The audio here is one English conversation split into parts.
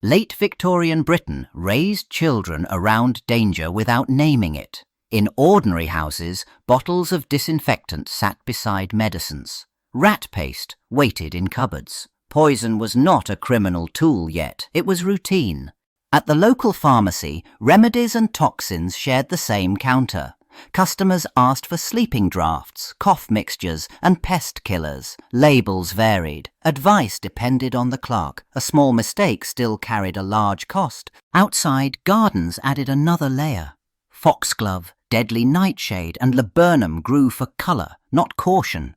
Late Victorian Britain raised children around danger without naming it. In ordinary houses, bottles of disinfectant sat beside medicines. Rat paste waited in cupboards. Poison was not a criminal tool yet, it was routine. At the local pharmacy, remedies and toxins shared the same counter. Customers asked for sleeping draughts, cough mixtures, and pest killers. Labels varied. Advice depended on the clerk. A small mistake still carried a large cost. Outside, gardens added another layer. Foxglove, deadly nightshade, and laburnum grew for colour, not caution.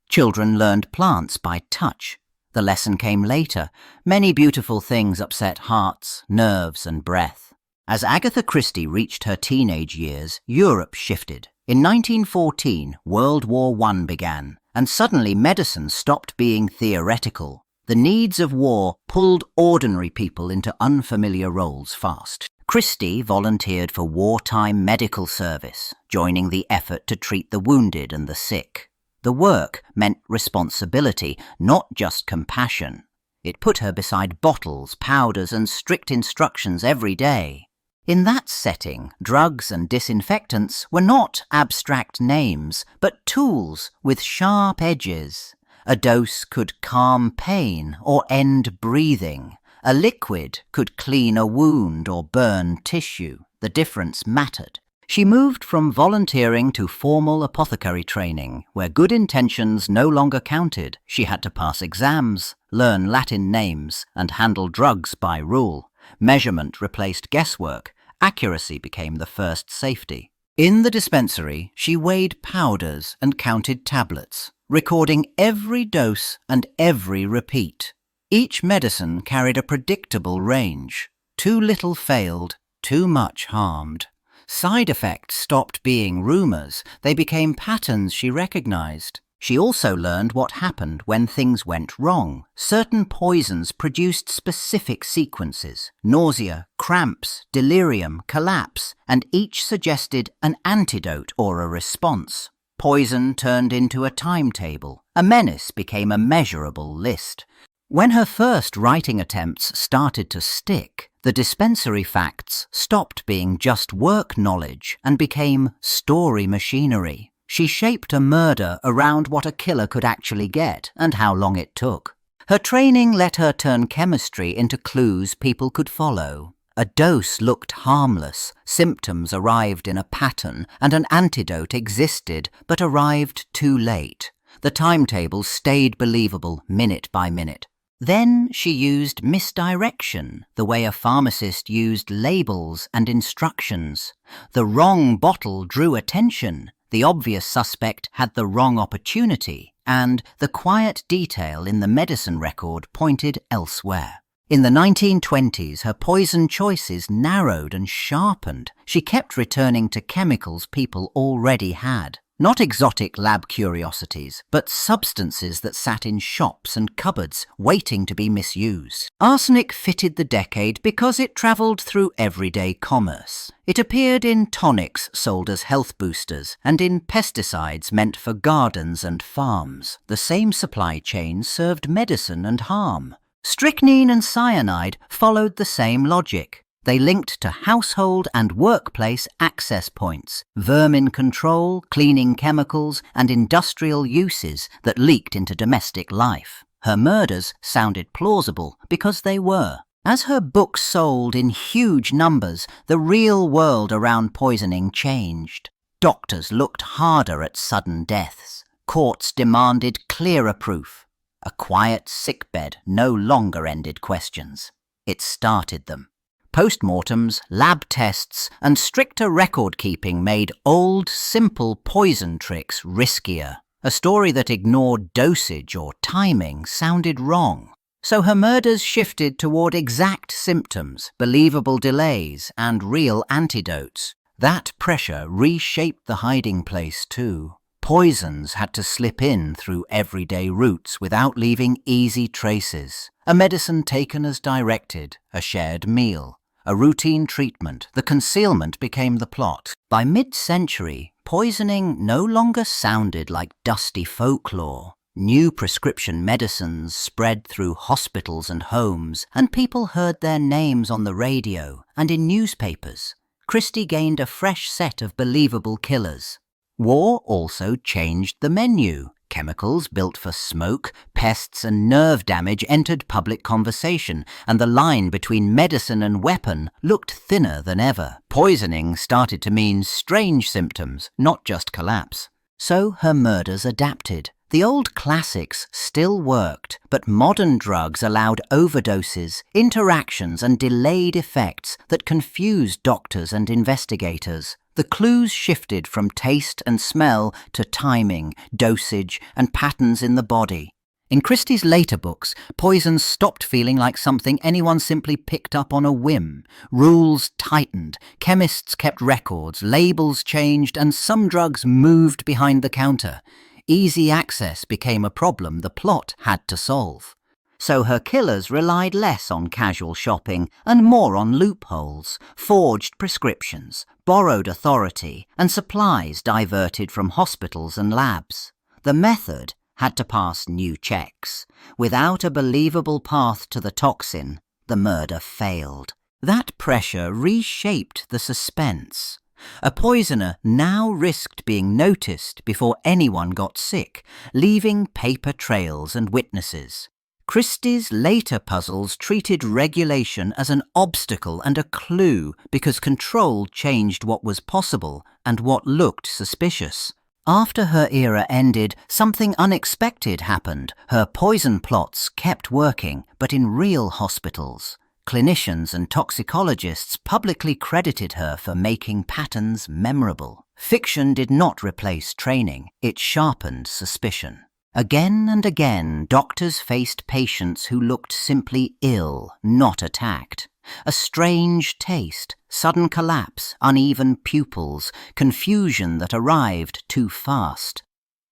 Children learned plants by touch. The lesson came later. Many beautiful things upset hearts, nerves, and breath. As Agatha Christie reached her teenage years, Europe shifted. In 1914, World War I began, and suddenly medicine stopped being theoretical. The needs of war pulled ordinary people into unfamiliar roles fast. Christie volunteered for wartime medical service, joining the effort to treat the wounded and the sick. The work meant responsibility, not just compassion. It put her beside bottles, powders, and strict instructions every day. In that setting, drugs and disinfectants were not abstract names, but tools with sharp edges. A dose could calm pain or end breathing. A liquid could clean a wound or burn tissue. The difference mattered. She moved from volunteering to formal apothecary training, where good intentions no longer counted. She had to pass exams, learn Latin names, and handle drugs by rule. Measurement replaced guesswork. Accuracy became the first safety. In the dispensary, she weighed powders and counted tablets, recording every dose and every repeat. Each medicine carried a predictable range. Too little failed, too much harmed. Side effects stopped being rumours, they became patterns she recognized. She also learned what happened when things went wrong. Certain poisons produced specific sequences: nausea, cramps, delirium, collapse, and each suggested an antidote or a response. Poison turned into a timetable. A menace became a measurable list. When her first writing attempts started to stick, the dispensary facts stopped being just work knowledge and became story machinery. She shaped a murder around what a killer could actually get and how long it took. Her training let her turn chemistry into clues people could follow. A dose looked harmless, symptoms arrived in a pattern, and an antidote existed but arrived too late. The timetable stayed believable minute by minute. Then she used misdirection, the way a pharmacist used labels and instructions. The wrong bottle drew attention, the obvious suspect had the wrong opportunity, and the quiet detail in the medicine record pointed elsewhere. In the 1920s, her poison choices narrowed and sharpened. She kept returning to chemicals people already had. Not exotic lab curiosities, but substances that sat in shops and cupboards waiting to be misused. Arsenic fitted the decade because it travelled through everyday commerce. It appeared in tonics sold as health boosters and in pesticides meant for gardens and farms. The same supply chain served medicine and harm. Strychnine and cyanide followed the same logic. They linked to household and workplace access points, vermin control, cleaning chemicals, and industrial uses that leaked into domestic life. Her murders sounded plausible because they were. As her books sold in huge numbers, the real world around poisoning changed. Doctors looked harder at sudden deaths. Courts demanded clearer proof. A quiet sickbed no longer ended questions. It started them. Postmortems, lab tests, and stricter record-keeping made old, simple poison tricks riskier. A story that ignored dosage or timing sounded wrong. So her murders shifted toward exact symptoms, believable delays, and real antidotes. That pressure reshaped the hiding place too. Poisons had to slip in through everyday routes without leaving easy traces. A medicine taken as directed, a shared meal. A routine treatment, the concealment became the plot. By mid-century, poisoning no longer sounded like dusty folklore. New prescription medicines spread through hospitals and homes, and people heard their names on the radio and in newspapers. Christie gained a fresh set of believable killers. War also changed the menu. Chemicals built for smoke, pests and nerve damage entered public conversation, and the line between medicine and weapon looked thinner than ever. Poisoning started to mean strange symptoms, not just collapse. So her murders adapted. The old classics still worked, but modern drugs allowed overdoses, interactions and delayed effects that confused doctors and investigators. The clues shifted from taste and smell to timing, dosage, and patterns in the body. In Christie's later books, poison stopped feeling like something anyone simply picked up on a whim. Rules tightened, chemists kept records, labels changed, and some drugs moved behind the counter. Easy access became a problem the plot had to solve. So her killers relied less on casual shopping and more on loopholes, forged prescriptions, borrowed authority, and supplies diverted from hospitals and labs. The method had to pass new checks. Without a believable path to the toxin, the murder failed. That pressure reshaped the suspense. A poisoner now risked being noticed before anyone got sick, leaving paper trails and witnesses. Christie's later puzzles treated regulation as an obstacle and a clue because control changed what was possible and what looked suspicious. After her era ended, something unexpected happened. Her poison plots kept working, but in real hospitals. Clinicians and toxicologists publicly credited her for making patterns memorable. Fiction did not replace training, it sharpened suspicion. Again and again, doctors faced patients who looked simply ill, not attacked. A strange taste, sudden collapse, uneven pupils, confusion that arrived too fast.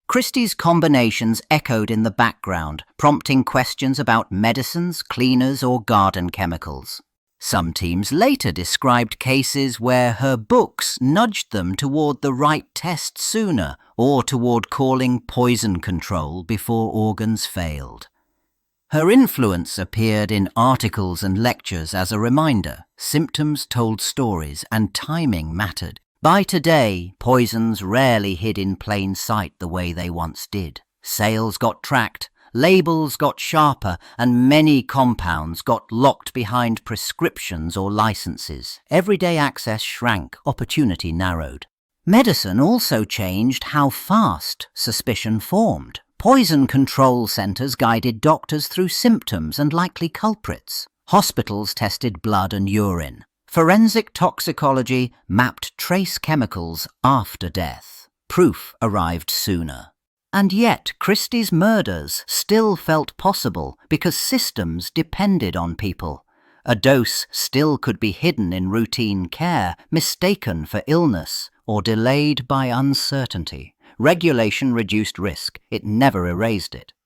Christie's combinations echoed in the background, prompting questions about medicines, cleaners, or garden chemicals. Some teams later described cases where her books nudged them toward the right test sooner or toward calling poison control before organs failed. Her influence appeared in articles and lectures as a reminder. Symptoms told stories and timing mattered. By today, poisons rarely hid in plain sight the way they once did. Sales got tracked, labels got sharper, and many compounds got locked behind prescriptions or licenses. Everyday access shrank, opportunity narrowed. Medicine also changed how fast suspicion formed. Poison control centers guided doctors through symptoms and likely culprits. Hospitals tested blood and urine. Forensic toxicology mapped trace chemicals after death. Proof arrived sooner. And yet, Christie's murders still felt possible because systems depended on people. A dose still could be hidden in routine care, mistaken for illness, or delayed by uncertainty. Regulation reduced risk. It never erased it.